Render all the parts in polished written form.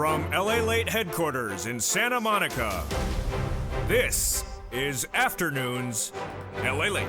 From LALATE headquarters in Santa Monica, this is Afternoons LALATE.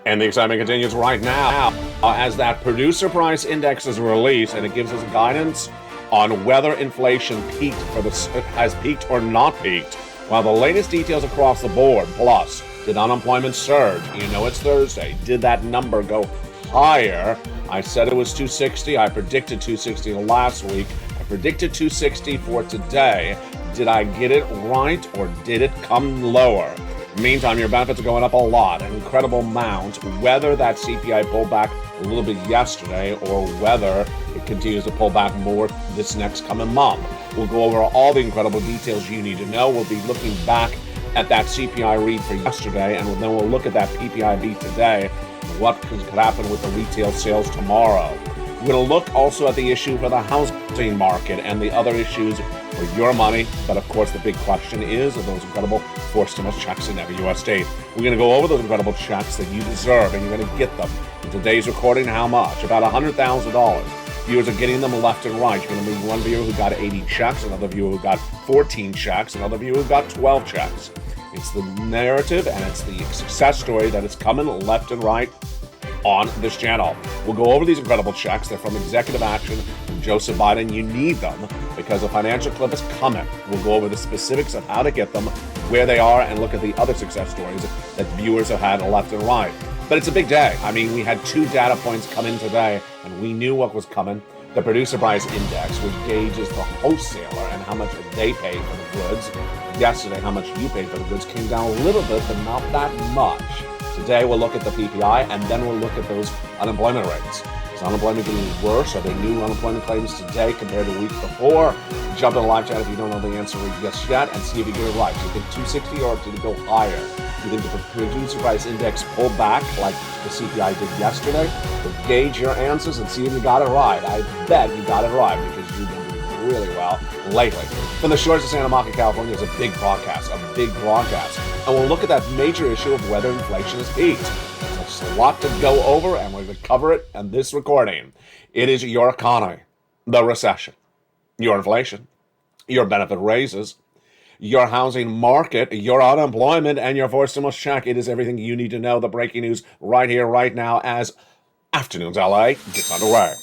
And the excitement continues right now as that producer price index is released, and it gives us guidance on whether inflation has peaked or not peaked. While the latest details across the board, plus did unemployment surge? You know it's Thursday. Did that number go higher? I said it was 260. I predicted 260 last week. I predicted 260 for today. Did I get it right, or did it come lower? Meantime, your benefits are going up a lot, an incredible amount. Whether that CPI pulled back a little bit yesterday or whether it continues to pull back more this next coming month. We'll go over all the incredible details you need to know. We'll be looking back at that CPI read for yesterday, and then we'll look at that PPI beat today and what could happen with the retail sales tomorrow. We're going to look also at the issue for the housing market and the other issues for your money. But of course, the big question is of those incredible forced stimulus checks in every U.S. state. We're going to go over those incredible checks that you deserve, and you're going to get them. In today's recording, how much? About $100,000. Viewers are getting them left and right. You're going to meet one viewer who got 80 checks, another viewer who got 14 checks, another viewer who got 12 checks. It's the narrative and it's the success story that is coming left and right on this channel. We'll go over these incredible checks. They're from executive action from Joseph Biden. You need them because a financial clip is coming. We'll go over the specifics of how to get them, where they are, and look at the other success stories that viewers have had left and right. But it's a big day. I mean, we had two data points come in today, and we knew what was coming. The producer price index, which gauges the wholesaler and how much they pay for the goods. Yesterday, how much you paid for the goods came down a little bit, but not that much. Today, we'll look at the PPI, and then we'll look at those unemployment rates. Is unemployment getting worse? Are there new unemployment claims today compared to the week before? Jump in the live chat if you don't know the answer just yet, and see if you get it right. Do you think 260 or did it go higher? Do you think the producer price index pulled back like the CPI did yesterday? But gauge your answers and see if you got it right. I bet you got it right because you've been doing really well lately. From the shores of Santa Monica, California, is a big broadcast. And we'll look at that major issue of whether inflation has peaked. There's a lot to go over, and we're going to cover it in this recording. It is your economy, the recession, your inflation, your benefit raises, your housing market, your unemployment, and your forced stimulus check. It is everything you need to know. The breaking news right here, right now, as Afternoons LA gets underway.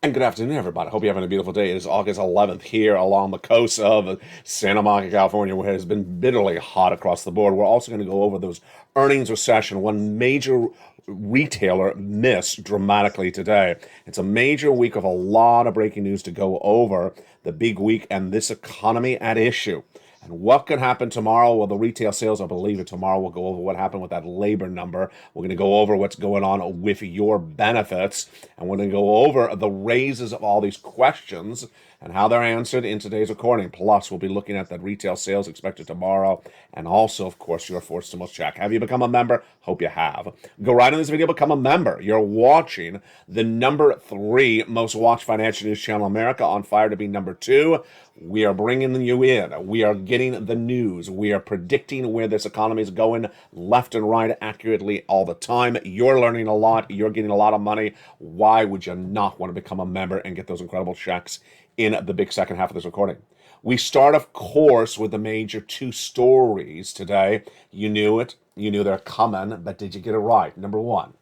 And good afternoon, everybody. Hope you're having a beautiful day. It is August 11th here along the coast of Santa Monica, California, where it has been bitterly hot across the board. We're also going to go over those earnings recession. One major retailer missed dramatically today. It's a major week of a lot of breaking news to go over. The big week and this economy at issue. And what could happen tomorrow? Well, the retail sales, I believe it tomorrow. We'll go over what happened with that labor number. We're going to go over what's going on with your benefits. And we're going to go over the raises of all these questions and how they're answered in today's recording. Plus, we'll be looking at that retail sales expected tomorrow. And also, of course, your forced stimulus check. Have you become a member? Hope you have. Go right in this video, become a member. You're watching the number 3 most watched financial news channel in America, on fire to be number 2. We are bringing you in. We are getting the news. We are predicting where this economy is going left and right accurately all the time. You're learning a lot. You're getting a lot of money. Why would you not want to become a member and get those incredible checks in the big second half of this recording? We start, of course, with the major 2 stories today. You knew it. You knew they're coming, but did you get it right? Number 1.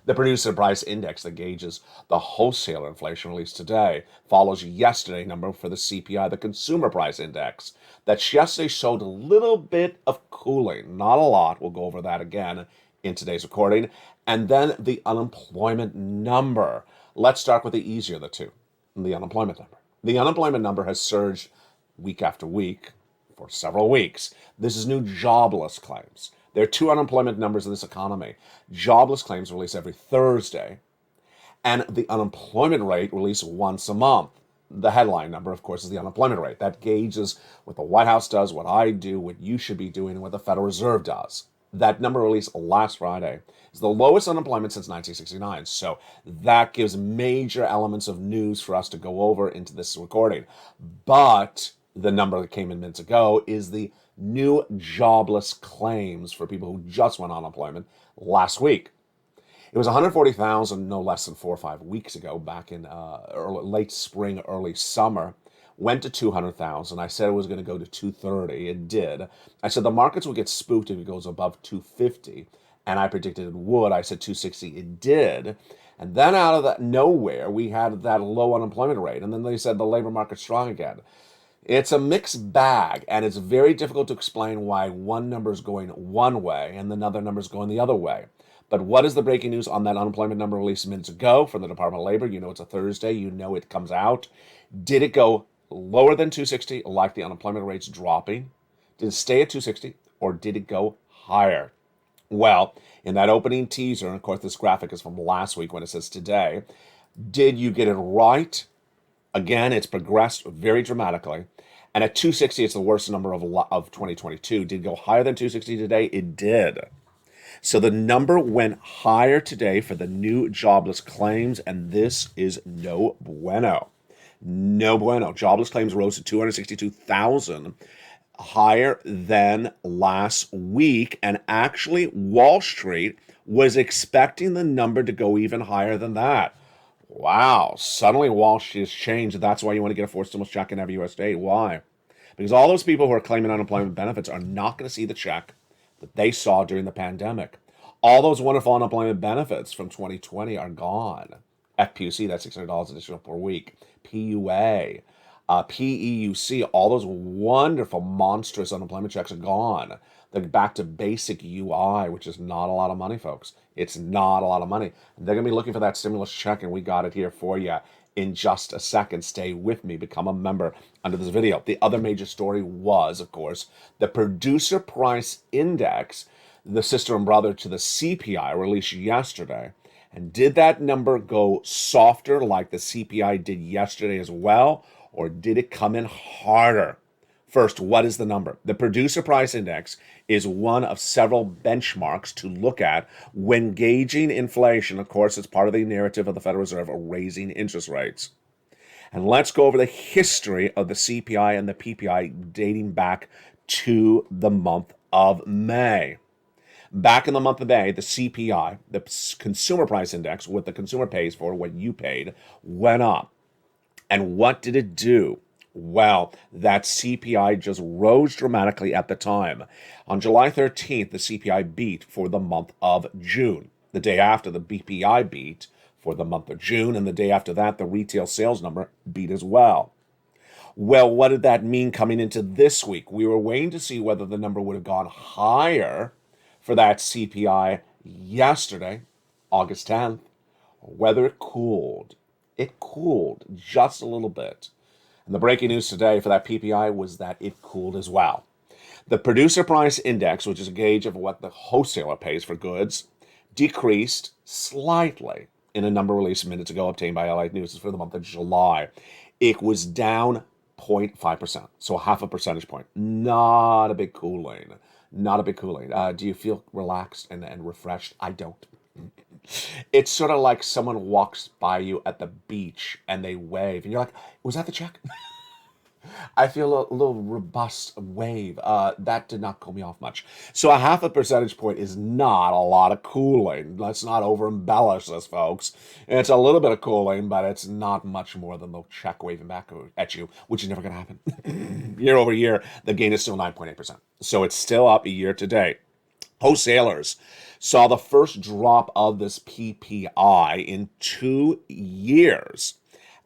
The producer price index that gauges the wholesaler inflation released today follows yesterday's number for the CPI, the consumer price index. That yesterday showed a little bit of cooling, not a lot. We'll go over that again in today's recording. And then the unemployment number. Let's start with the easier of the two, the unemployment number. The unemployment number has surged week after week for several weeks. This is new jobless claims. There are 2 unemployment numbers in this economy. Jobless claims released every Thursday, And the unemployment rate released once a month. The headline number, of course, is the unemployment rate. That gauges what the White House does, what I do, what you should be doing, and what the Federal Reserve does. That number released last Friday is the lowest unemployment since 1969. So that gives major elements of news for us to go over into this recording. But the number that came in minutes ago is the new jobless claims for people who just went on unemployment last week. It was 140,000 no less than 4 or 5 weeks ago, back in late spring, early summer. Went to 200,000. I said it was going to go to 230. It did. I said the markets would get spooked if it goes above 250, and I predicted it would. I said 260. It did. And then out of that nowhere, we had that low unemployment rate. And then they said the labor market's strong again. It's a mixed bag, and it's very difficult to explain why one number is going one way and another number is going the other way. But what is the breaking news on that unemployment number released minutes ago from the Department of Labor? You know it's a Thursday. You know it comes out. Did it go lower than 260, like the unemployment rate's dropping? Did it stay at 260, or did it go higher? Well, in that opening teaser, and of course this graphic is from last week when it says today, did you get it right? Again, it's progressed very dramatically. And at 260, it's the worst number of 2022. Did it go higher than 260 today? It did. So the number went higher today for the new jobless claims, and this is no bueno. No bueno. Jobless claims rose to 262,000, higher than last week. And actually, Wall Street was expecting the number to go even higher than that. Wow. Suddenly, Wall Street has changed. That's why you want to get a forced stimulus check and have U.S. state. Why? Because all those people who are claiming unemployment benefits are not going to see the check that they saw during the pandemic. All those wonderful unemployment benefits from 2020 are gone. FPUC, that's $600 additional per week. PUA, PEUC, all those wonderful, monstrous unemployment checks are gone. They're back to basic UI, which is not a lot of money, folks. It's not a lot of money. They're going to be looking for that stimulus check, and we got it here for you in just a second. Stay with me. Become a member under this video. The other major story was, of course, the Producer Price Index, the sister and brother to the CPI, released yesterday. And did that number go softer like the CPI did yesterday as well, or did it come in harder? First, what is the number? The Producer Price Index is one of several benchmarks to look at when gauging inflation. Of course, it's part of the narrative of the Federal Reserve of raising interest rates. And let's go over the history of the CPI and the PPI dating back to the month of May. Back in the month of May, the CPI, the Consumer Price Index, what the consumer pays for, what you paid, went up. And what did it do? Well, that CPI just rose dramatically at the time. On July 13th, the CPI beat for the month of June. The day after, the BPI beat for the month of June. And the day after that, the retail sales number beat as well. Well, what did that mean coming into this week? We were waiting to see whether the number would have gone higher for that CPI yesterday, August 10th, or whether it cooled. It cooled just a little bit. And the breaking news today for that PPI was that it cooled as well. The Producer Price Index, which is a gauge of what the wholesaler pays for goods, decreased slightly in a number released minutes ago, obtained by LALATE News for the month of July. It was down 0.5%, so half a percentage point. Not a big cooling. Not a big cooling. Do you feel relaxed and refreshed? I don't. It's sort of like someone walks by you at the beach and they wave, and you're like, was that the check? I feel a little robust wave. That did not cool me off much. So a half a percentage point is not a lot of cooling. Let's not over embellish this, folks. It's a little bit of cooling, but it's not much more than the check waving back at you, which is never going to happen. Year over year, the gain is still 9.8%. So it's still up year to date. Wholesalers saw the first drop of this PPI in 2 years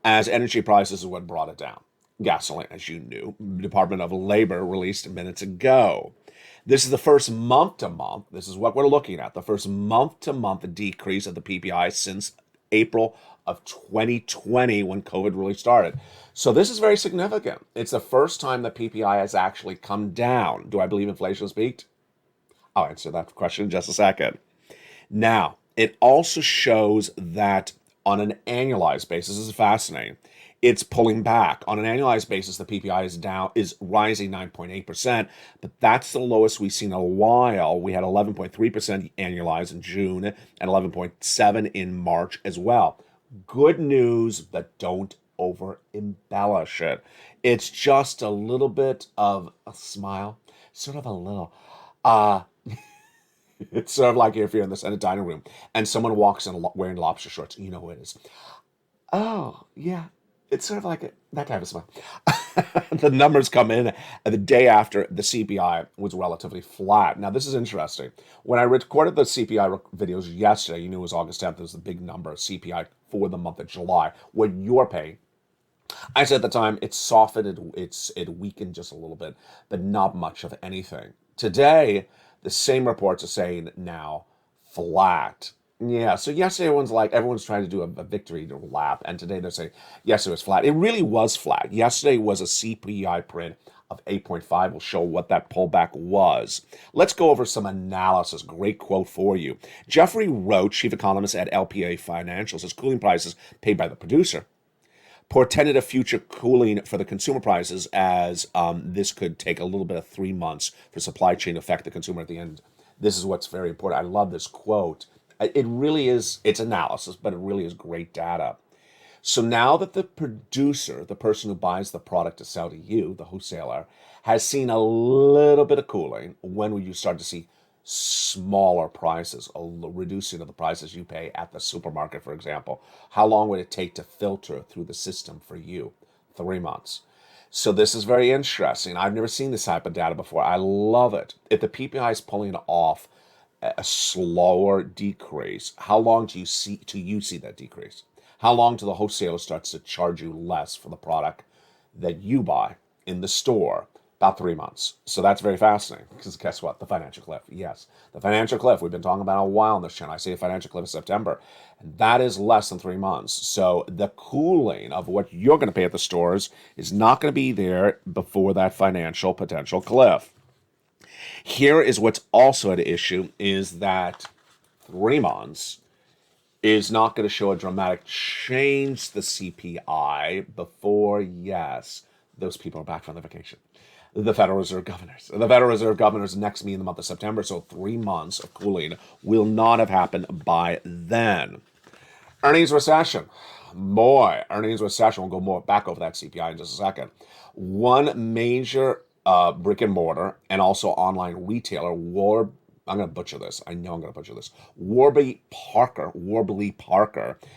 as energy prices is what brought it down. Gasoline, as you knew, Department of Labor released minutes ago. This is the first month-to-month, this is what we're looking at, the first month-to-month decrease of the PPI since April of 2020 when COVID really started. So this is very significant. It's the first time the PPI has actually come down. Do I believe inflation has peaked? I'll answer that question in just a second. Now, it also shows that On an annualized basis, this is fascinating. It's pulling back. On an annualized basis, the PPI is rising 9.8%, but that's the lowest we've seen in a while. We had 11.3% annualized in June and 11.7% in March as well. Good news, but don't over embellish it. It's just a little bit of a smile, sort of a little it's sort of like if you're in the dining room and someone walks in wearing lobster shorts. You know who it is. Oh, yeah. It's sort of like that type of smile. The numbers come in the day after the CPI was relatively flat. Now, this is interesting. When I recorded the CPI videos yesterday, you knew it was August 10th. It was the big number, CPI for the month of July. What you're paying, I said at the time, it softened, it weakened just a little bit, but not much of anything. Today, the same reports are saying now flat. Yeah, so yesterday everyone's trying to do a victory lap, and today they're saying yesterday was flat. It really was flat. Yesterday was a CPI print of 8.5. We'll show what that pullback was. Let's go over some analysis. Great quote for you. Jeffrey Roach, chief economist at LPA Financial, says cooling prices paid by the producer portended a future cooling for the consumer prices as this could take a little bit of 3 months for supply chain to affect the consumer at the end. This is what's very important. I love this quote. It really is, it's analysis, but it really is great data. So now that the producer, the person who buys the product to sell to you, the wholesaler, has seen a little bit of cooling, when will you start to see smaller prices, a reducing of the prices you pay at the supermarket, for example? How long would it take to filter through the system for you? 3 months. So this is very interesting. I've never seen this type of data before. I love it. If the PPI is pulling off a slower decrease, how long do you see that decrease? How long till the wholesaler starts to charge you less for the product that you buy in the store? About 3 months. So that's very fascinating, because guess what? The financial cliff. Yes, the financial cliff. We've been talking about it a while on this channel. I say the financial cliff is September, and that is less than 3 months. So the cooling of what you're going to pay at the stores is not going to be there before that financial potential cliff. Here is what's also at issue is that 3 months is not going to show a dramatic change the CPI before, yes, those people are back from their vacation. The Federal Reserve governors. The Federal Reserve governors next meet in the month of September, so 3 months of cooling will not have happened by then. Earnings recession. Boy, earnings recession. We'll go more back over that CPI in just a second. One major brick and mortar and also online retailer, I'm going to butcher this. I know I'm going to butcher this. Warby Parker,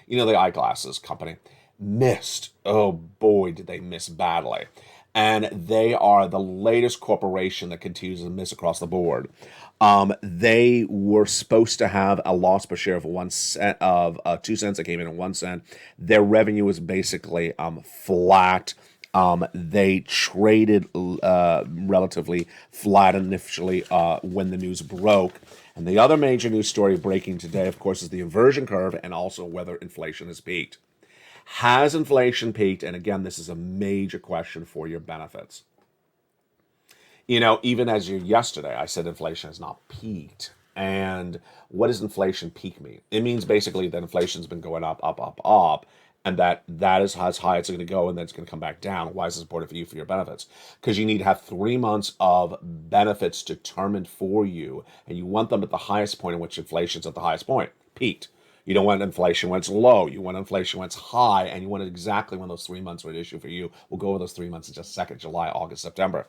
you know, the eyeglasses company, missed. Oh boy, did they miss badly. And they are the latest corporation that continues to miss across the board. They were supposed to have a loss per share of 2 cents. That came in at 1 cent. Their revenue was basically flat. They traded relatively flat initially when the news broke. And the other major news story breaking today, of course, is the inversion curve and also whether inflation has peaked. Has inflation peaked? And again, this is a major question for your benefits. You know, even as yesterday, I said inflation has not peaked. And what does inflation peak mean? It means basically that inflation's been going up, and that is as high as it's going to go, and then it's going to come back down. Why is this important for you for your benefits? Because you need to have 3 months of benefits determined for you, and you want them at the highest point in which inflation's at the highest point, peaked. You don't want inflation when it's low. You want inflation when it's high, and you want it exactly when those 3 months are at issue for you. We'll go over those 3 months in just a second: July, August, September.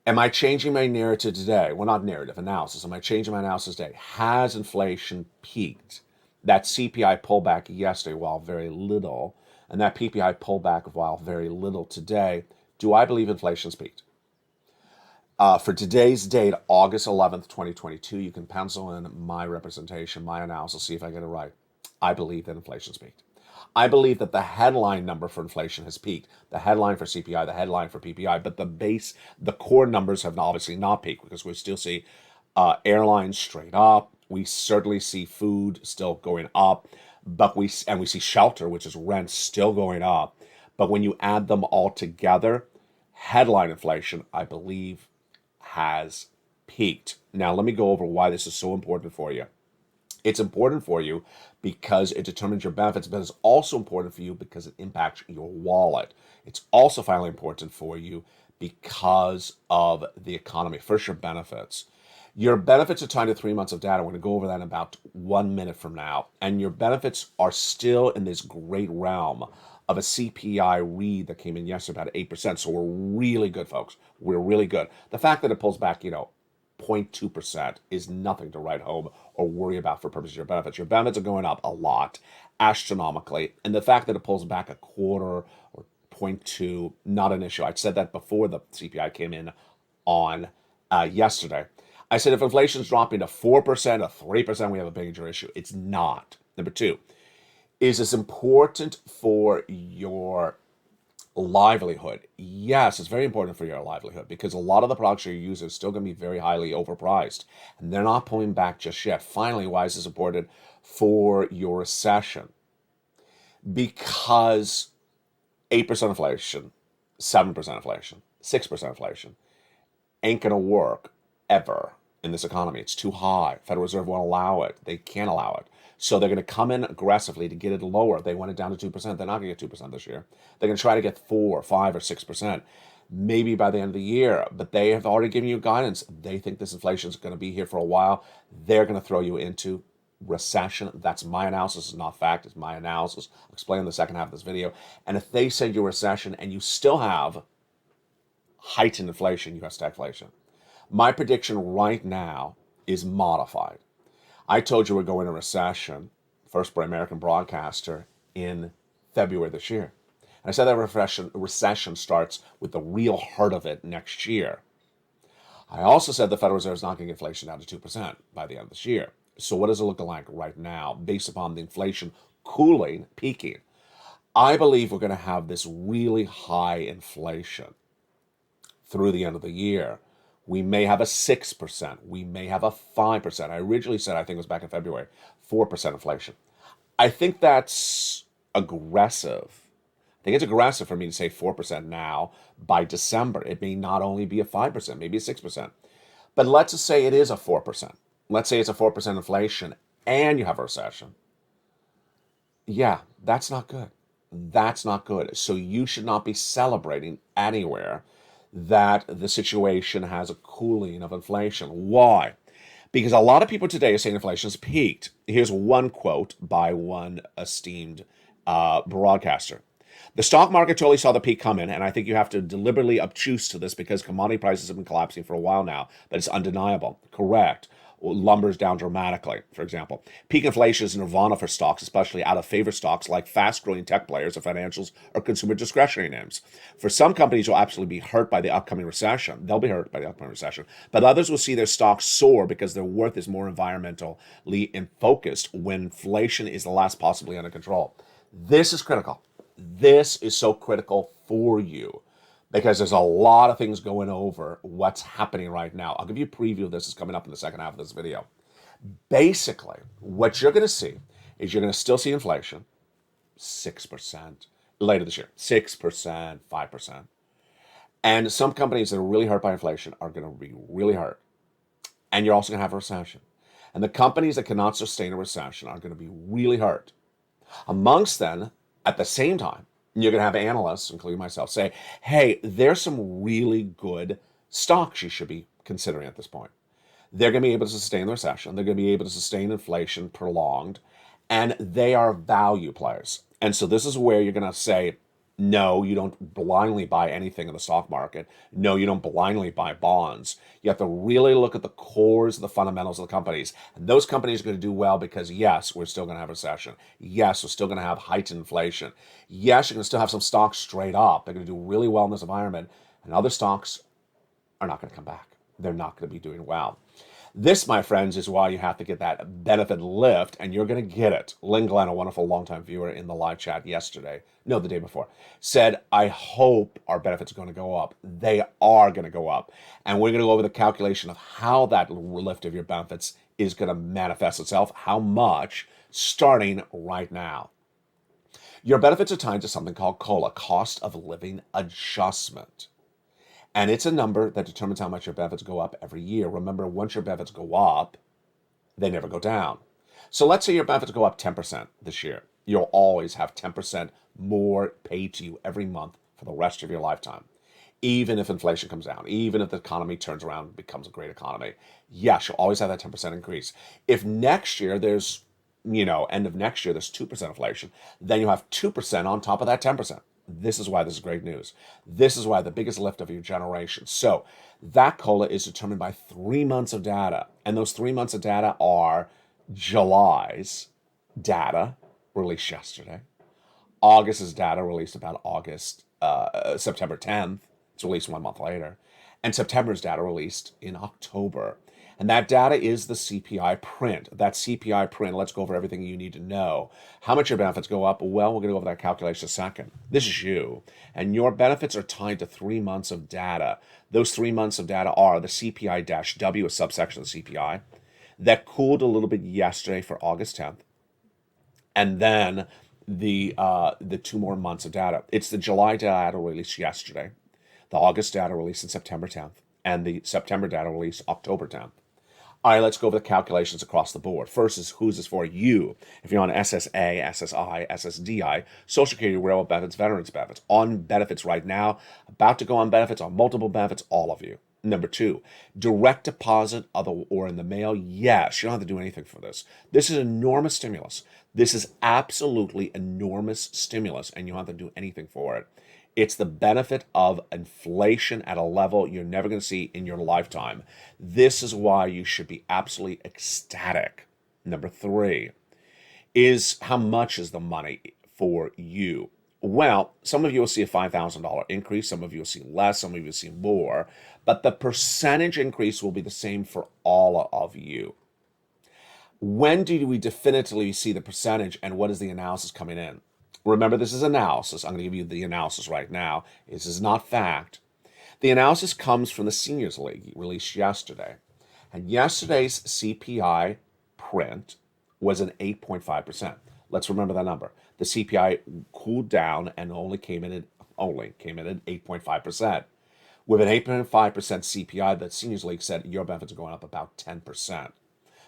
Am I changing my narrative today? Well, not narrative, analysis. Am I changing my analysis today? Has inflation peaked? That CPI pullback yesterday, while very little, and that PPI pullback, while very little today, do I believe inflation's peaked? For today's date, August 11th, 2022, you can pencil in my representation, my analysis, see if I get it right. I believe that inflation's peaked. I believe that the headline number for inflation has peaked. The headline for CPI, the headline for PPI, but the core numbers have obviously not peaked, because we still see airlines straight up. We certainly see food still going up, but we see shelter, which is rent, still going up. But when you add them all together, headline inflation, I believe, has peaked. Now, let me go over why this is so important for you. It's important for you because it determines your benefits, but it's also important for you because it impacts your wallet. It's also finally important for you because of the economy. First, your benefits. Your benefits are tied to 3 months of data. We're going to go over that in about 1 minute from now. And your benefits are still in this great realm of a CPI read that came in yesterday, about 8%. So we're really good, folks. We're really good. The fact that it pulls back, 0.2% is nothing to write home or worry about for purposes of your benefits. Your benefits are going up a lot, astronomically. And the fact that it pulls back a quarter or 0.2, not an issue. I said that before the CPI came in on yesterday. I said if inflation's dropping to 4% or 3%, we have a major issue. It's not. Number two, is this important for your livelihood? Yes, it's very important for your livelihood because a lot of the products you're using are still going to be very highly overpriced, and they're not pulling back just yet. Finally, why is this important for your recession? Because 8% inflation, 7% inflation, 6% inflation ain't going to work ever in this economy. It's too high. Federal Reserve won't allow it. They can't allow it. So they're going to come in aggressively to get it lower. They want it down to 2%. They're not going to get 2% this year. They're going to try to get 4, 5, or 6%, maybe by the end of the year. But they have already given you guidance. They think this inflation is going to be here for a while. They're going to throw you into recession. That's my analysis. It's not fact. It's my analysis. I'll explain in the second half of this video. And if they send you a recession and you still have heightened inflation, you have stagflation. My prediction right now is modified. I told you we're going into recession, first by American broadcaster, in February this year. And I said that recession starts with the real heart of it next year. I also said the Federal Reserve is not going to get inflation down to 2% by the end of this year. So what does it look like right now based upon the inflation cooling, peaking? I believe we're going to have this really high inflation through the end of the year. We may have a 6%. We may have a 5%. I originally said, I think it was back in February, 4% inflation. I think that's aggressive. I think it's aggressive for me to say 4% now by December. It may not only be a 5%, maybe a 6%. But let's just say it is a 4%. Let's say it's a 4% inflation and you have a recession. Yeah, that's not good. That's not good. So you should not be celebrating anywhere that the situation has a cooling of inflation. Why? Because a lot of people today are saying inflation has peaked. Here's one quote by one esteemed broadcaster. The stock market totally saw the peak come in, and I think you have to deliberately obtuse to this because commodity prices have been collapsing for a while now, but it's undeniable. Correct. Lumber's down dramatically, for example. Peak inflation is nirvana for stocks, especially out-of-favor stocks like fast-growing tech players or financials or consumer discretionary names. For some companies, you'll absolutely be hurt by the upcoming recession. They'll be hurt by the upcoming recession. But others will see their stocks soar because their worth is more environmentally focused when inflation is the last possibly under control. This is critical. This is so critical for you, because there's a lot of things going over what's happening right now. I'll give you a preview of this. It's coming up in the second half of this video. Basically, what you're going to see is you're going to still see inflation, 6% later this year, 6%, 5%. And some companies that are really hurt by inflation are going to be really hurt. And you're also going to have a recession. And the companies that cannot sustain a recession are going to be really hurt. Amongst them, at the same time, you're going to have analysts, including myself, say, hey, there's some really good stocks you should be considering at this point. They're going to be able to sustain the recession. They're going to be able to sustain inflation prolonged. And they are value players. And so this is where you're going to say, no, you don't blindly buy anything in the stock market. No, you don't blindly buy bonds. You have to really look at the cores, the fundamentals of the companies. And those companies are going to do well because, yes, we're still going to have a recession. Yes, we're still going to have heightened inflation. Yes, you're going to still have some stocks straight up. They're going to do really well in this environment. And other stocks are not going to come back. They're not going to be doing well. This, my friends, is why you have to get that benefit lift, and you're going to get it. Lynn Glenn, a wonderful longtime viewer in the live chat the day before, said, I hope our benefits are going to go up. They are going to go up. And we're going to go over the calculation of how that lift of your benefits is going to manifest itself, how much, starting right now. Your benefits are tied to something called COLA, cost of living adjustment. And it's a number that determines how much your benefits go up every year. Remember, once your benefits go up, they never go down. So let's say your benefits go up 10% this year. You'll always have 10% more paid to you every month for the rest of your lifetime. Even if inflation comes down, even if the economy turns around and becomes a great economy, yes, you'll always have that 10% increase. If next year there's, end of next year, there's 2% inflation, then you'll have 2% on top of that 10%. This is why this is great news. This is why the biggest lift of your generation. So that COLA is determined by 3 months of data. And those 3 months of data are July's data released yesterday, August's data released about September 10th. It's released 1 month later. And September's data released in October. And that data is the CPI print. That CPI print, let's go over everything you need to know. How much your benefits go up? Well, we're going to go over that calculation in a second. This is you. And your benefits are tied to 3 months of data. Those 3 months of data are the CPI-W, a subsection of the CPI, that cooled a little bit yesterday for August 10th. And then the 2 more months of data. It's the July data released yesterday, the August data released in September 10th, and the September data released October 10th. All right, let's go over the calculations across the board. First is who's this for? You. If you're on SSA, SSI, SSDI, Social Security, Railroad benefits, Veterans benefits, on benefits right now, about to go on benefits, on multiple benefits, all of you. Number 2, direct deposit or in the mail. Yes, you don't have to do anything for this. This is enormous stimulus. This is absolutely enormous stimulus, and you don't have to do anything for it. It's the benefit of inflation at a level you're never going to see in your lifetime. This is why you should be absolutely ecstatic. Number 3 is how much is the money for you? Well, some of you will see a $5,000 increase. Some of you will see less. Some of you will see more. But the percentage increase will be the same for all of you. When do we definitively see the percentage, and what is the analysis coming in? Remember, this is analysis. I'm going to give you the analysis right now. This is not fact. The analysis comes from the Seniors League, released yesterday. And yesterday's CPI print was an 8.5%. Let's remember that number. The CPI cooled down and only came in at 8.5%. With an 8.5% CPI, the Seniors League said your benefits are going up about 10%.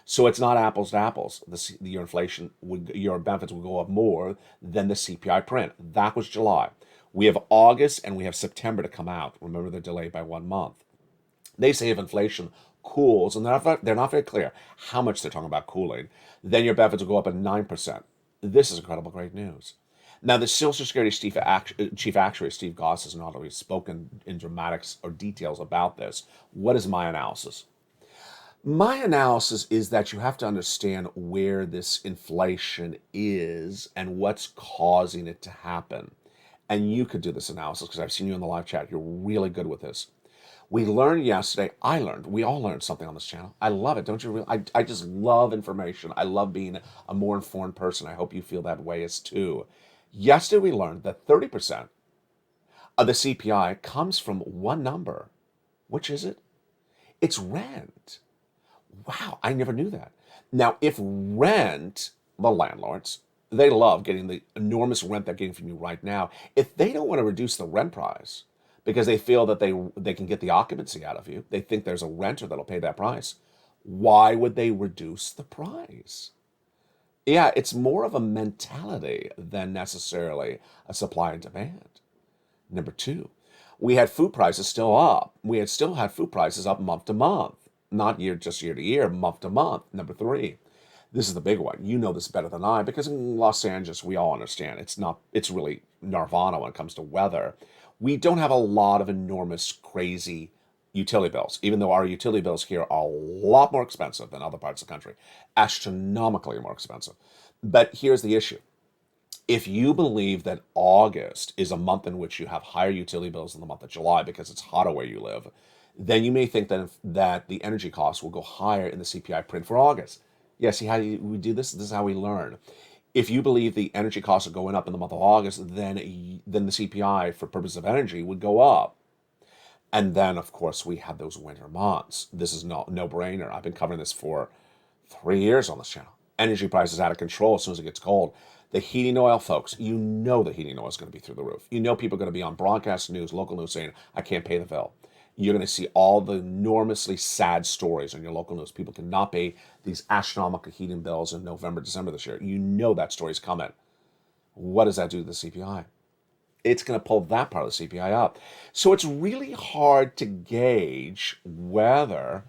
So it's not apples to apples. Your benefits would go up more than the CPI print. That was July. We have August and we have September to come out. Remember, they're delayed by 1 month. They say if inflation cools, and they're not very clear how much they're talking about cooling, then your benefits will go up at 9%. This is incredible, great news. Now, the Social Security Chief Actuary, Steve Goss, has not always spoken in dramatics or details about this. What is my analysis? My analysis is that you have to understand where this inflation is and what's causing it to happen. And you could do this analysis because I've seen you in the live chat. You're really good with this. We learned yesterday, we all learned something on this channel. I love it, don't you? I just love information. I love being a more informed person. I hope you feel that way as too. Yesterday we learned that 30% of the CPI comes from one number. Which is it? It's rent. Wow, I never knew that. Now, if rent, the landlords, they love getting the enormous rent they're getting from you right now. If they don't want to reduce the rent price because they feel that they can get the occupancy out of you, they think there's a renter that'll pay that price, why would they reduce the price? Yeah, it's more of a mentality than necessarily a supply and demand. Number 2, we had food prices still up. We had still had food prices up month to month. Not just year to year, month to month. Number 3, this is the big one. You know this better than I, because in Los Angeles, we all understand it's really nirvana when it comes to weather. We don't have a lot of enormous, crazy utility bills, even though our utility bills here are a lot more expensive than other parts of the country, astronomically more expensive. But here's the issue. If you believe that August is a month in which you have higher utility bills than the month of July because it's hotter where you live, then you may think that the energy costs will go higher in the CPI print for August. Yeah, see how we do this? This is how we learn. If you believe the energy costs are going up in the month of August, then the CPI for purposes of energy would go up. And then, of course, we have those winter months. This is no-brainer. I've been covering this for 3 years on this channel. Energy prices out of control as soon as it gets cold. The heating oil, folks, you know the heating oil is going to be through the roof. You know people are going to be on broadcast news, local news saying, I can't pay the bill. You're going to see all the enormously sad stories on your local news. People cannot pay these astronomical heating bills in November, December this year. You know that story's coming. What does that do to the CPI? It's going to pull that part of the CPI up. So it's really hard to gauge whether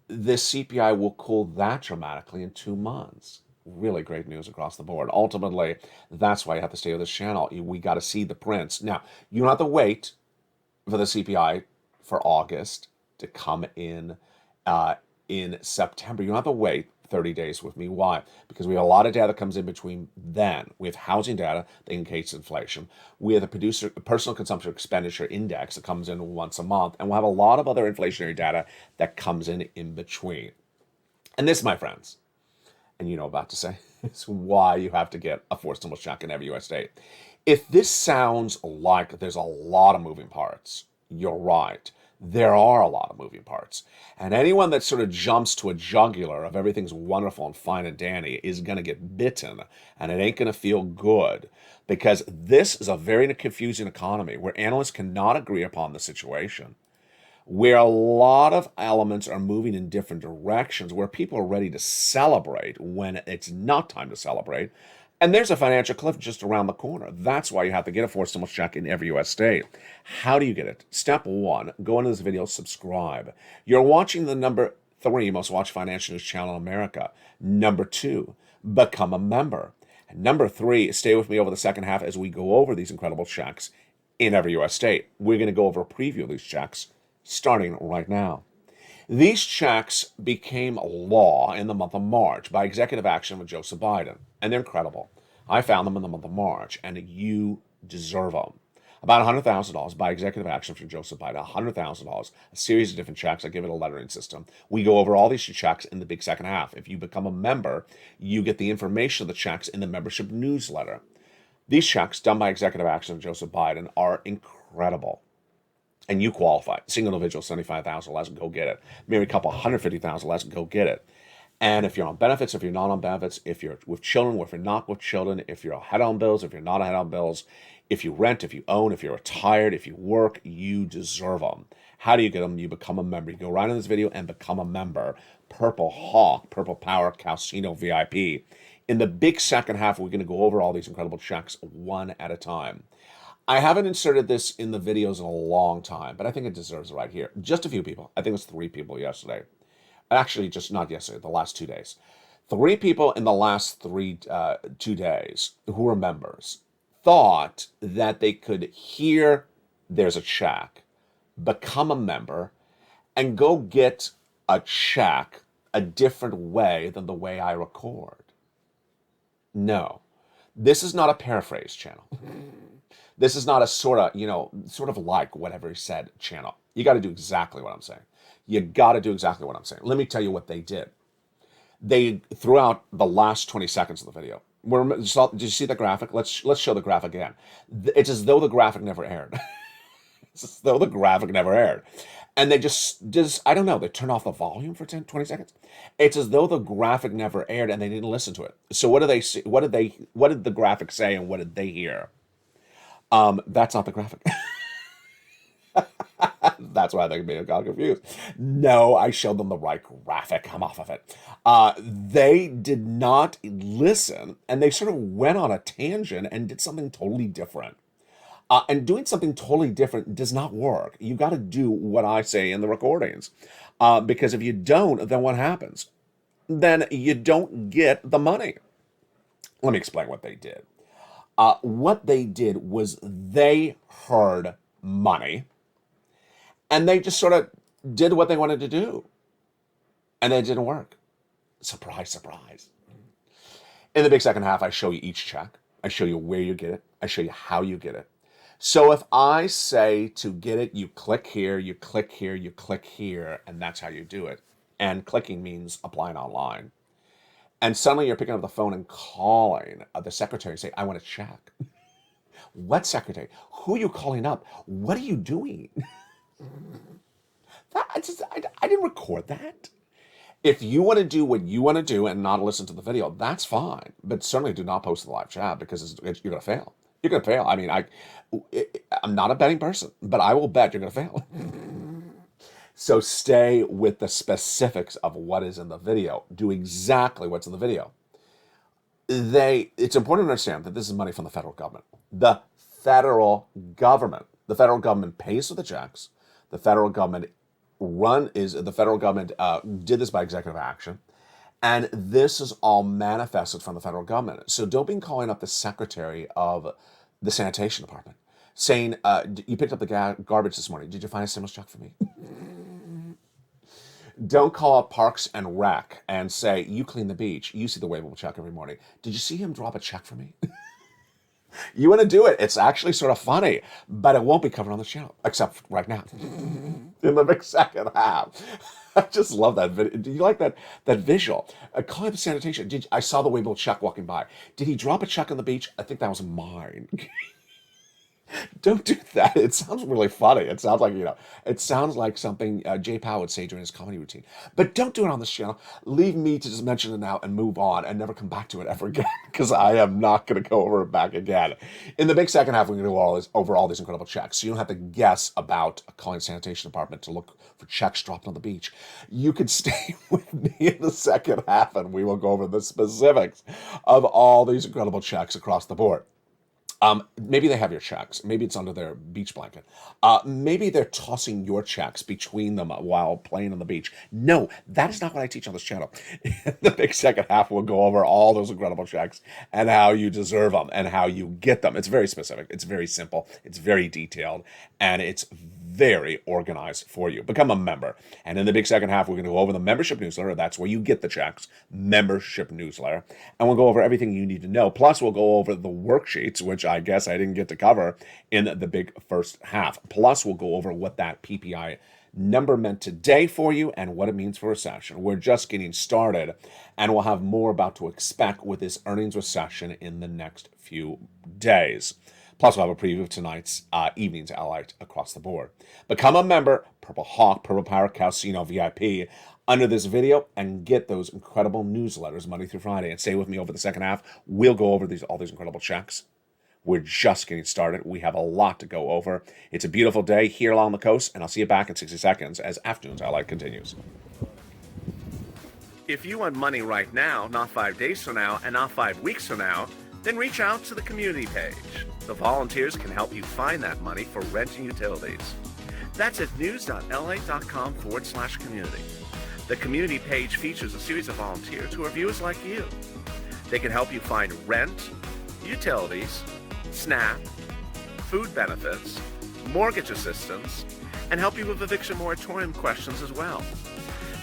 the CPI will cool that dramatically in 2 months. Really great news across the board. Ultimately, that's why you have to stay with this channel. We got to see the prints. Now, you don't have to wait for the CPI for August to come in September. You don't have to wait 30 days with me. Why? Because we have a lot of data that comes in between then. We have housing data that indicates inflation. We have the personal consumption expenditure index that comes in once a month. And we'll have a lot of other inflationary data that comes in between. And this, my friends, and you know about to say, is why you have to get a forced stimulus check in every U.S. state. If this sounds like there's a lot of moving parts, you're right. There are a lot of moving parts. And anyone that sort of jumps to a jugular of everything's wonderful and fine and dandy is going to get bitten, and it ain't going to feel good, because this is a very confusing economy where analysts cannot agree upon the situation, where a lot of elements are moving in different directions, where people are ready to celebrate when it's not time to celebrate. And there's a financial cliff just around the corner. That's why you have to get a forced stimulus check in every U.S. state. How do you get it? Step one, go into this video, subscribe. You're watching the number 3 most watched financial news channel in America. Number 2, become a member. And number 3, stay with me over the second half as we go over these incredible checks in every U.S. state. We're going to go over a preview of these checks starting right now. These checks became law in the month of March by executive action with Joseph Biden, and they're incredible. I found them in the month of March, and you deserve them. About $100,000 by executive action from Joseph Biden, $100,000, a series of different checks. I give it a lettering system. We go over all these checks in the big second half. If you become a member, you get the information of the checks in the membership newsletter. These checks done by executive action of Joseph Biden are incredible. And you qualify. Single individual, $75,000 less, go get it. Married couple, $150,000 less, go get it. And if you're on benefits, if you're not on benefits, if you're with children, if you're not with children, if you're ahead on bills, if you're not ahead on bills, if you rent, if you own, if you're retired, if you work, you deserve them. How do you get them? You become a member. You go right in this video and become a member. Purple Hawk, Purple Power, Casino VIP. In the big second half, we're going to go over all these incredible checks one at a time. I haven't inserted this in the videos in a long time, but I think it deserves it right here. Just a few people. I think it was 3 people yesterday. Actually, just not yesterday, the last 2 days. 3 people in the last 2 days who were members thought that they could hear there's a check, become a member, and go get a check a different way than the way I record. No, this is not a paraphrase channel. This is not a sort of like whatever he said channel. You got to do exactly what I'm saying. You got to do exactly what I'm saying. Let me tell you what they did. They threw out the last 20 seconds of the video. Did you see the graphic? Let's show the graphic again. It's as though the graphic never aired. It's as though the graphic never aired. And they just I don't know, they turned off the volume for 20 seconds. It's as though the graphic never aired and they didn't listen to it. So what did they see? What did the graphic say and what did they hear? That's not the graphic. That's why they got confused. No, I showed them the right graphic. Come off of it. They did not listen, and they sort of went on a tangent and did something totally different. And doing something totally different does not work. You got to do what I say in the recordings. Because if you don't, then what happens? Then you don't get the money. Let me explain what they did. What they did was they heard money, and they just sort of did what they wanted to do, and it didn't work. Surprise, surprise. In the big second half, I show you each check. I show you where you get it. I show you how you get it. So if I say to get it, you click here, you click here, you click here, and that's how you do it. And clicking means applying online. And suddenly you're picking up the phone and calling the secretary and saying, I want to check. What secretary? Who are you calling up? What are you doing? I didn't record that. If you want to do what you want to do and not listen to the video, that's fine. But certainly do not post the live chat because you're going to fail. You're going to fail. I mean, I'm not a betting person, but I will bet you're going to fail. So stay with the specifics of what is in the video. Do exactly what's in the video. It's important to understand that this is money from the federal government. The federal government. The federal government pays for the checks. The federal government did this by executive action. And this is all manifested from the federal government. So don't be calling up the secretary of the sanitation department saying, you picked up the garbage this morning. Did you find a stimulus check for me? Don't call up Parks and Rec and say, you clean the beach. You see the waivable check every morning. Did you see him drop a check for me? You want to do it. It's actually sort of funny, but it won't be covered on the channel, except right now, in the big second half. I just love that video. Do you like that visual? Calling up the sanitation. I saw the waivable check walking by. Did he drop a check on the beach? I think that was mine. Don't do that. It sounds really funny. It sounds like something Jay Powell would say during his comedy routine. But don't do it on this channel. Leave me to just mention it now and move on and never come back to it ever again, because I am not going to go over it back again. In the big second half, we're going to go over all these incredible checks. So you don't have to guess about calling the sanitation department to look for checks dropped on the beach. You can stay with me in the second half, and we will go over the specifics of all these incredible checks across the board. Maybe they have your checks. Maybe it's under their beach blanket. Maybe they're tossing your checks between them while playing on the beach. No, that is not what I teach on this channel. In the big second half, we'll go over all those incredible checks and how you deserve them and how you get them. It's very specific. It's very simple. It's very detailed. And it's very organized for you. Become a member. And in the big second half, we're going to go over the membership newsletter. That's where you get the checks. Membership newsletter. And we'll go over everything you need to know. Plus, we'll go over the worksheets, which I guess I didn't get to cover in the big first half. Plus, we'll go over what that PPI number meant today for you and what it means for recession. We're just getting started, and we'll have more about to expect with this earnings recession in the next few days. Plus, we'll have a preview of tonight's evening's LALATE across the board. Become a member, Purple Hawk, Purple Power Casino VIP, under this video and get those incredible newsletters Monday through Friday. And stay with me over the second half. We'll go over all these incredible checks. We're just getting started. We have a lot to go over. It's a beautiful day here along the coast, and I'll see you back in 60 seconds as Afternoons LALATE continues. If you want money right now, not 5 days from now, and not 5 weeks from now, then reach out to the community page. The volunteers can help you find that money for rent and utilities. That's at news.lalate.com/community. The community page features a series of volunteers who are viewers like you. They can help you find rent, utilities, SNAP, food benefits, mortgage assistance, and help you with eviction moratorium questions as well.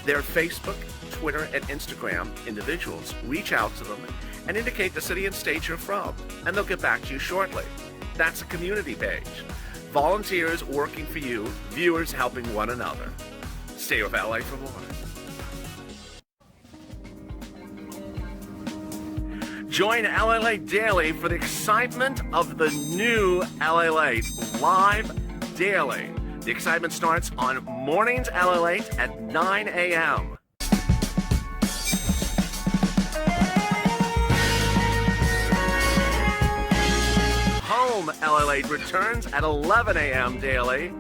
Their Facebook, Twitter, and Instagram individuals reach out to them and indicate the city and state you're from, and they'll get back to you shortly. That's a community page. Volunteers working for you, viewers helping one another. Stay with LALATE for more. Join LALATE Daily for the excitement of the new LALATE live daily. The excitement starts on mornings LALATE at 9 a.m. Home LALATE returns at 11 a.m. daily.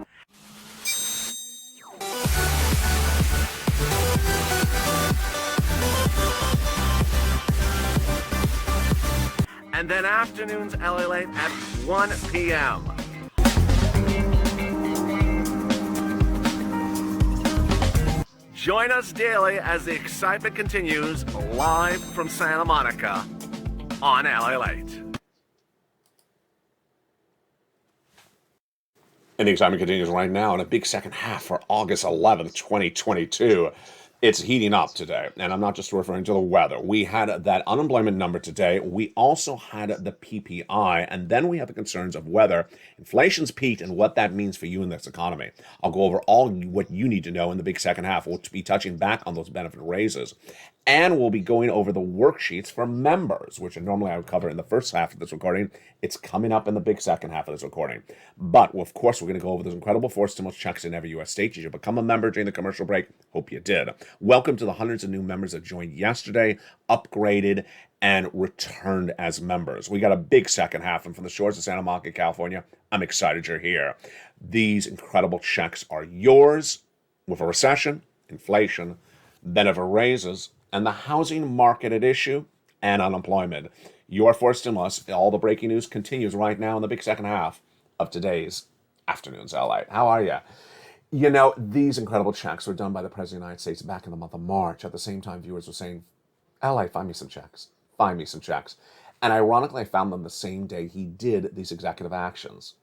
And then afternoons LALATE at 1 p.m. Join us daily as the excitement continues live from Santa Monica on LALATE. And the excitement continues right now in a big second half for August 11th, 2022. It's heating up today, and I'm not just referring to the weather. We had that unemployment number today. We also had the PPI, and then we have the concerns of whether inflation's peaked and what that means for you in this economy. I'll go over all what you need to know in the big second half. We'll be touching back on those benefit raises, and we'll be going over the worksheets for members, which normally I would cover in the first half of this recording. It's coming up in the big second half of this recording. But, of course, we're going to go over those incredible forced stimulus checks in every U.S. state. You should become a member during the commercial break. Hope you did. Welcome to the hundreds of new members that joined yesterday, upgraded, and returned as members. We got a big second half, and from the shores of Santa Monica, California, I'm excited you're here. These incredible checks are yours. with a recession, inflation, benefit raises, and the housing market at issue, and unemployment. Your first stimulus, all the breaking news continues right now in the big second half of today's Afternoons LA. How are you? You know, these incredible checks were done by the President of the United States back in the month of March. At the same time, viewers were saying, LA, find me some checks. Find me some checks. And ironically, I found them the same day he did these executive actions.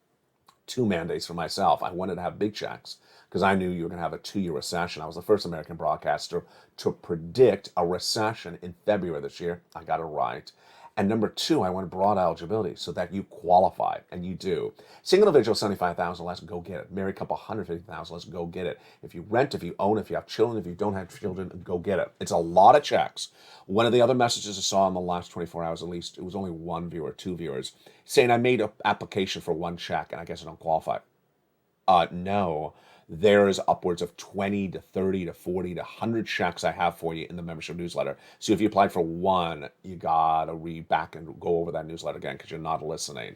2 mandates for myself. I wanted to have big checks because I knew you were going to have a 2-year recession. I was the first American broadcaster to predict a recession in February this year. I got it right. And number 2, I wanted broad eligibility so that you qualify, and you do. Single individual, 75,000, let's go get it. Married couple, 150,000, let's go get it. If you rent, if you own, if you have children, if you don't have children, go get it. It's a lot of checks. One of the other messages I saw in the last 24 hours, at least, it was only 1 viewer, 2 viewers, saying I made an application for 1 check, and I guess I don't qualify. No. There is upwards of 20 to 30 to 40 to 100 checks I have for you in the membership newsletter. So if you applied for 1, you gotta read back and go over that newsletter again because you're not listening.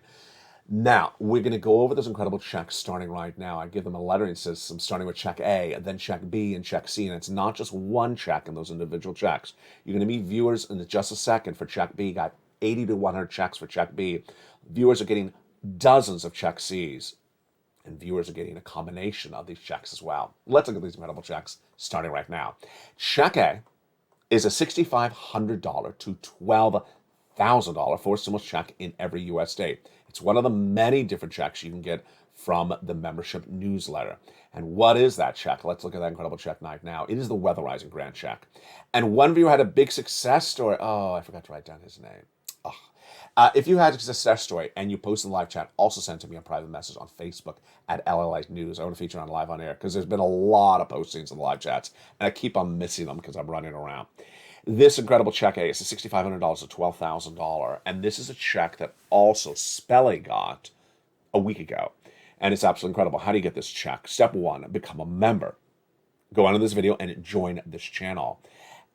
Now, we're going to go over those incredible checks starting right now. I give them a lettering system starting with check A, and then check B, and check C. And it's not just 1 check in those individual checks. You're going to meet viewers in just a second for check B. Got 80 to 100 checks for check B. Viewers are getting dozens of check Cs. And viewers are getting a combination of these checks as well. Let's look at these incredible checks starting right now. Check A is a $6,500 to $12,000 for stimulus check in every U.S. state. It's one of the many different checks you can get from the membership newsletter. And what is that check? Let's look at that incredible check right now. It is the Weatherizing Grant check. And one viewer had a big success story. Oh, I forgot to write down his name. If you had a success story and you post in the live chat, also send to me a private message on Facebook at LALATE News. I want to feature on live on air because there's been a lot of postings in the live chats, and I keep on missing them because I'm running around. This incredible check A is a $6,500 to $12,000, and this is a check that also Spelly got a week ago, and it's absolutely incredible. How do you get this check? Step 1, become a member. Go onto this video and join this channel.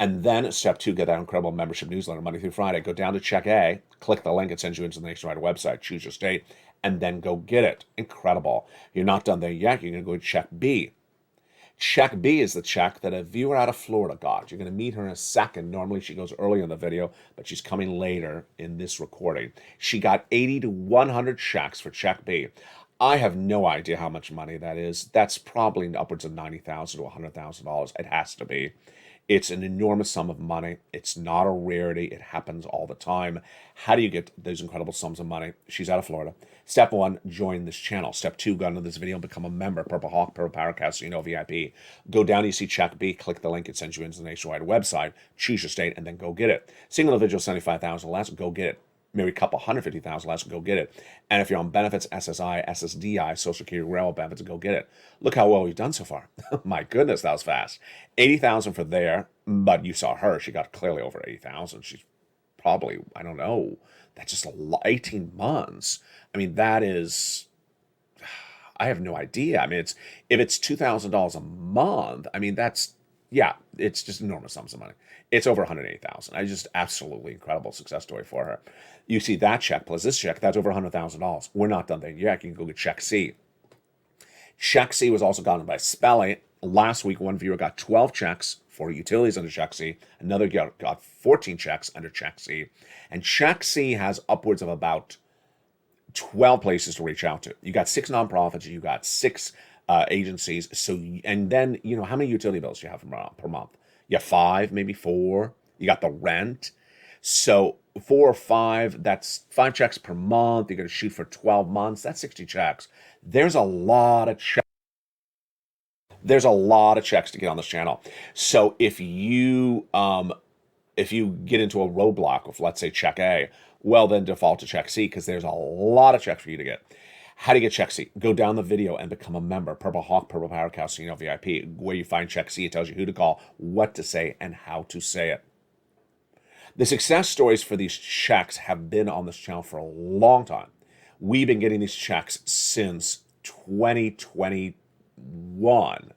And then step 2, get that incredible membership newsletter Monday through Friday. Go down to check A, click the link, it sends you into the nationwide website, choose your state, and then go get it. Incredible. You're not done there yet. You're going to go to check B. Check B is the check that a viewer out of Florida got. You're going to meet her in a second. Normally she goes early in the video, but she's coming later in this recording. She got 80 to 100 checks for check B. I have no idea how much money that is. That's probably upwards of $90,000 to $100,000. It has to be. It's an enormous sum of money. It's not a rarity. It happens all the time. How do you get those incredible sums of money? She's out of Florida. Step 1, join this channel. Step 2, go into this video, become a member. Purple Hawk, Purple Powercast, so you know VIP. Go down, you see check B, click the link, it sends you into the nationwide website, choose your state, and then go get it. Single individual, 75,000 less, go get it. Married couple, 150,000 less, go get it. And if you're on benefits, SSI, SSDI, Social Security, railroad benefits, go get it. Look how well we've done so far. My goodness, that was fast. 80,000 for there, but you saw her. She got clearly over 80,000. She's probably, I don't know, that's just 18 months. I mean, that is, I have no idea. I mean, if it's $2,000 a month, I mean, that's, yeah, it's just enormous sums of money. It's over 180,000. I just absolutely incredible success story for her. You see that check plus this check, that's over $100,000. We're not done there yet. You can go get check C. Check C was also gotten by Spelly. Last week, one viewer got 12 checks for utilities under check C. Another got 14 checks under check C. And check C has upwards of about 12 places to reach out to. You got 6 nonprofits. You got 6 agencies. So, and then, you know, how many utility bills do you have per month? You have 5, maybe 4. You got the rent. So 4 or 5, that's 5 checks per month. You're going to shoot for 12 months. That's 60 checks. There's a lot of checks. There's a lot of checks to get on this channel. So if you get into a roadblock with, let's say, check A, well, then default to check C because there's a lot of checks for you to get. How do you get check C? Go down the video and become a member. Purple Hawk, Purple Powerhouse, so you know VIP. Where you find check C, it tells you who to call, what to say, and how to say it. The success stories for these checks have been on this channel for a long time. We've been getting these checks since 2021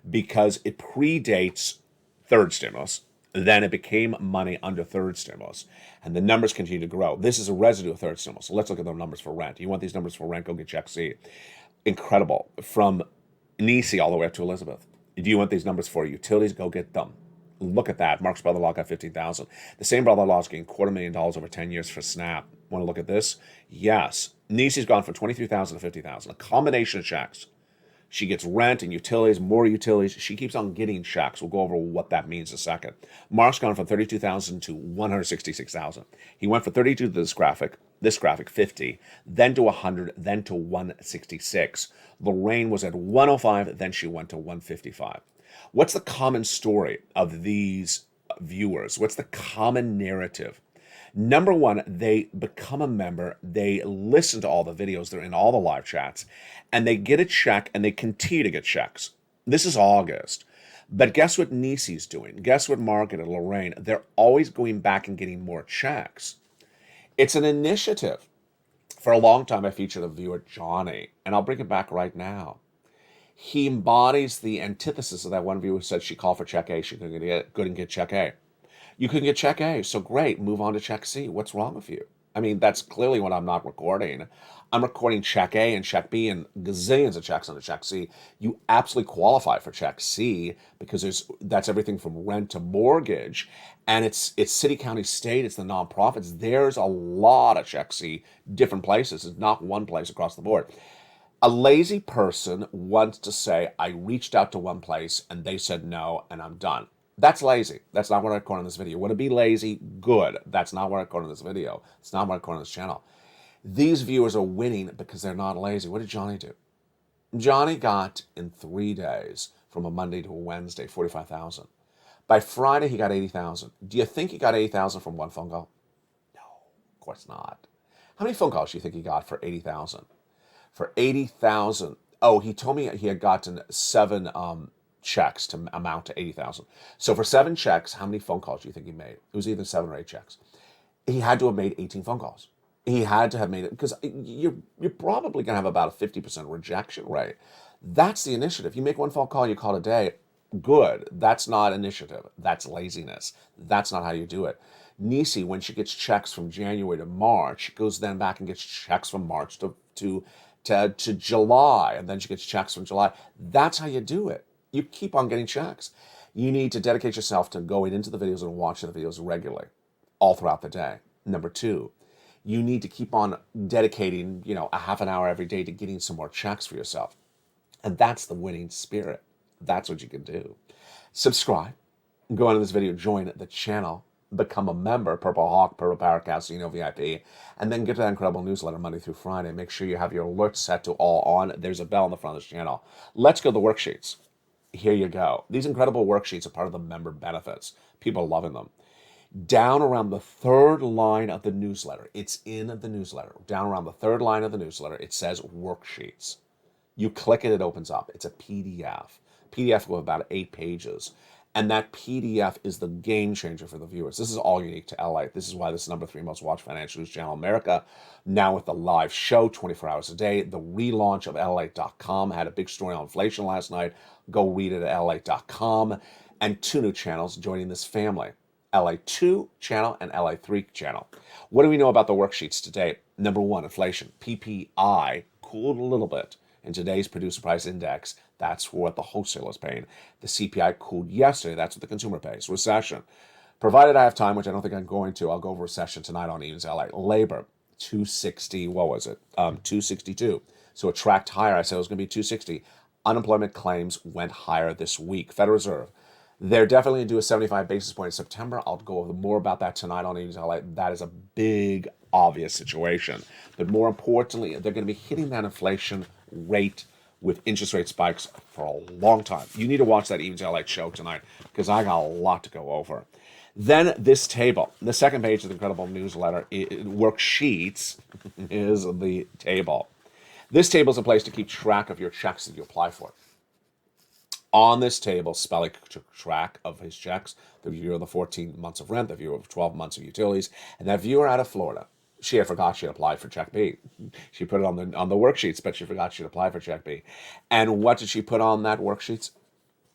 because it predates third stimulus. Then it became money under third stimulus, and the numbers continue to grow. This is a residue of third stimulus. So let's look at the numbers for rent. You want these numbers for rent? Go get check C. Incredible. From Nisi all the way up to Elizabeth. 80,000 to 100,000 checks Do you want these numbers for utilities? Go get them. Look at that. Mark's brother-in-law got $15,000. The same brother-in-law is getting $250,000 over 10 years for SNAP. Want to look at this? Yes. Niecy's gone from $23,000 to $50,000. A combination of checks. She gets rent and utilities, more utilities. She keeps on getting checks. We'll go over what that means in a second. Mark's gone from $32,000 to $166,000. He went from 32 to this graphic 50, then to 100, then to 166. Lorraine was at 105, then she went to 155. What's the common story of these viewers? What's the common narrative? Number one, they become a member, they listen to all the videos, they're in all the live chats, and they get a check and they continue to get checks. This is August. But guess what Niecy's doing? Guess what Margaret and Lorraine? They're always going back and getting more checks. It's an initiative. For a long time, I featured a viewer, Johnny, and I'll bring it back right now. He embodies the antithesis of that one viewer who said she called for check A, she couldn't get check A. You couldn't get check A, so great, move on to check C. What's wrong with you? I mean, that's clearly what I'm not recording. I'm recording check A and check B and gazillions of checks on check C. You absolutely qualify for check C because that's everything from rent to mortgage. And it's city, county, state, it's the nonprofits. There's a lot of check C, different places. It's not one place across the board. A lazy person wants to say, I reached out to one place and they said no and I'm done. That's lazy. That's not what I record on this video. Want to be lazy? Good. That's not what I record on this video. It's not what I record on this channel. These viewers are winning because they're not lazy. What did Johnny do? Johnny got, in 3 days, from a Monday to a Wednesday, $45,000. By Friday, he got $80,000. Do you think he got $80,000 from one phone call? No, of course not. How many phone calls do you think he got for $80,000? For $80,000, oh, he told me he had gotten 7 checks to amount to $80,000. So for 7 checks, how many phone calls do you think he made? It was either 7 or 8 checks. He had to have made 18 phone calls. He had to have made it because you're probably going to have about a 50% rejection rate. That's the initiative. You make one phone call, you call it a day. Good. That's not initiative. That's laziness. That's not how you do it. Niecy, when she gets checks from January to March, goes then back and gets checks from March to July, and then she gets checks from July. That's how you do it. You keep on getting checks. You need to dedicate yourself to going into the videos and watching the videos regularly, all throughout the day. Number 2, you need to keep on dedicating, a half an hour every day to getting some more checks for yourself. And that's the winning spirit. That's what you can do. Subscribe. Go into this video, join the channel, become a member, Purple Hawk, Purple Power Casino VIP, and then get to that incredible newsletter Monday through Friday. Make sure you have your alerts set to all on. There's a bell on the front of this channel. Let's go to the worksheets. Here you go. These incredible worksheets are part of the member benefits. People are loving them. Down around the 3rd line of the newsletter, it's in the newsletter. Down around the 3rd line of the newsletter, it says worksheets. You click it, it opens up. It's a PDF. PDF with about 8 pages. And that PDF is the game changer for the viewers. This is all unique to LA. This is why this is number 3 most watched financial news channel in America. Now with the live show, 24 hours a day. The relaunch of LALATE.com. Had a big story on inflation last night. Go read it at LALATE.com. And 2 new channels joining this family. LA2 channel and LA3 channel. What do we know about the worksheets today? Number 1, inflation. PPI cooled a little bit. In today's producer price index, that's what the wholesaler is paying. The CPI cooled yesterday. That's what the consumer pays. Recession. Provided I have time, which I don't think I'm going to, I'll go over recession tonight on Even's LA. Labor, 260, what was it? 262. So it tracked higher. I said it was going to be 260. Unemployment claims went higher this week. Federal Reserve. They're definitely going to do a 75 basis point in September. I'll go over more about that tonight on Even's LA. That is a big, obvious situation. But more importantly, they're going to be hitting that inflation rate with interest rate spikes for a long time. You need to watch that Even's LA show tonight because I got a lot to go over. Then this table, the second page of the incredible newsletter, worksheets, is the table. This table is a place to keep track of your checks that you apply for. On this table, Spelly took track of his checks, the viewer of the 14 months of rent, the viewer of 12 months of utilities, and that viewer out of Florida. She had forgot she had applied for check B. She put it on the worksheets, but she forgot she'd applied for check B. And what did she put on that worksheets?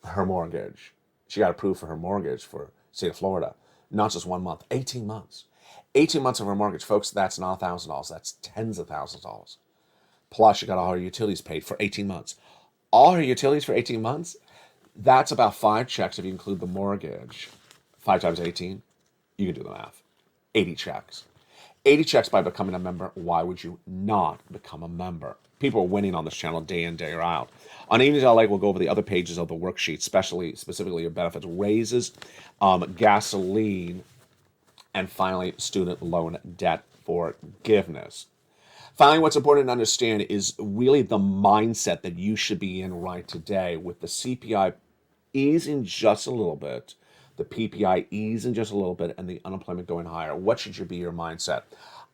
Her mortgage. She got approved for her mortgage for state of Florida. Not just 1 month, 18 months. 18 months of her mortgage, folks, that's not $1,000. That's tens of thousands of dollars. Plus, she got all her utilities paid for 18 months. All her utilities for 18 months? That's about 5 checks if you include the mortgage. 5 times 18, you can do the math. 80 checks. 80 checks by becoming a member. Why would you not become a member? People are winning on this channel day in, day out. On Evenings LA, we'll go over the other pages of the worksheet, specifically your benefits, raises, gasoline, and finally, student loan debt forgiveness. Finally, what's important to understand is really the mindset that you should be in right today with the CPI easing just a little bit, the PPI easing just a little bit, and the unemployment going higher. What should be your mindset?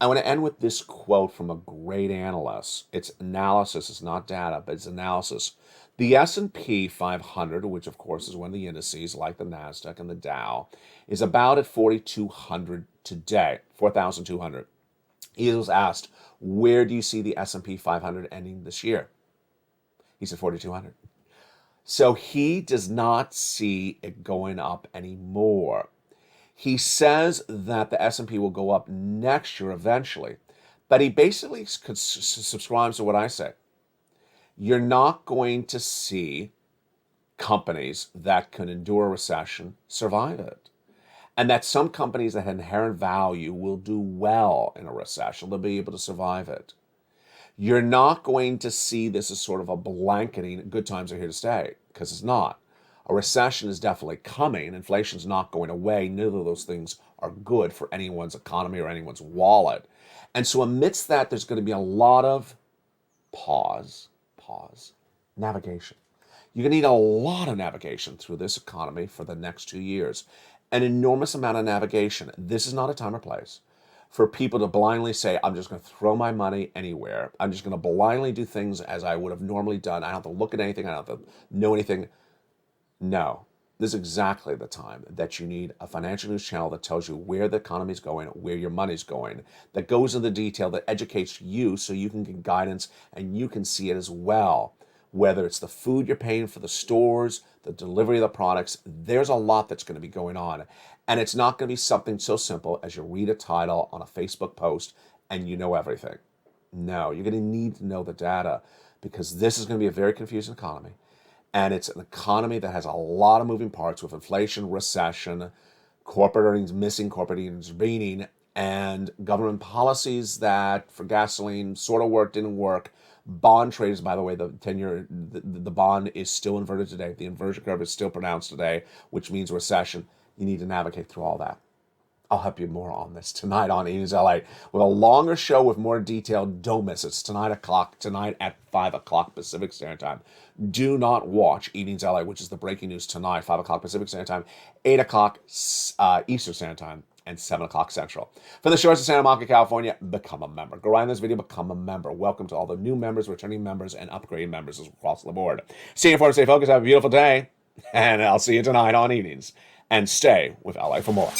I want to end with this quote from a great analyst. It's analysis, it's not data, but it's analysis. The S&P 500, which of course is one of the indices like the NASDAQ and the Dow, is about at 4,200 today, 4,200. He was asked, where do you see the S&P 500 ending this year? He said 4,200. So he does not see it going up anymore. He says that the S&P will go up next year eventually, but he basically subscribes to what I say. You're not going to see companies that can endure a recession survive it. And that some companies that have inherent value will do well in a recession. They'll be able to survive it. You're not going to see this as sort of a blanketing, good times are here to stay, because it's not. A recession is definitely coming. Inflation's not going away. Neither of those things are good for anyone's economy or anyone's wallet. And so amidst that, there's going to be a lot of navigation. You're going to need a lot of navigation through this economy for the next 2 years. An enormous amount of navigation. This is not a time or place for people to blindly say, I'm just going to throw my money anywhere. I'm just going to blindly do things as I would have normally done. I don't have to look at anything. I don't have to know anything. No, this is exactly the time that you need a financial news channel that tells you where the economy is going, where your money's going, that goes into detail, that educates you so you can get guidance and you can see it as well. Whether it's the food you're paying for the stores, the delivery of the products, there's a lot that's going to be going on. And it's not going to be something so simple as you read a title on a Facebook post and you know everything. No, you're going to need to know the data because this is going to be a very confusing economy. And it's an economy that has a lot of moving parts with inflation, recession, corporate earnings missing, corporate earnings remaining, and government policies that for gasoline sort of worked, didn't work. Bond traders, by the way, the 10-year, the bond is still inverted today. The inversion curve is still pronounced today, which means recession. You need to navigate through all that. I'll help you more on this tonight on Evenings LA with a longer show with more detail. Don't miss it. It's tonight at 5 o'clock Pacific Standard Time. Do not watch Evenings LA, which is the breaking news tonight, 5 o'clock Pacific Standard Time, 8 o'clock Eastern Standard Time, and 7 o'clock Central. For the shores of Santa Monica, California, become a member. Go right in this video, become a member. Welcome to all the new members, returning members, and upgrading members across the board. Stay informed, stay focused, have a beautiful day, and I'll see you tonight on Evenings. And stay with LA for more.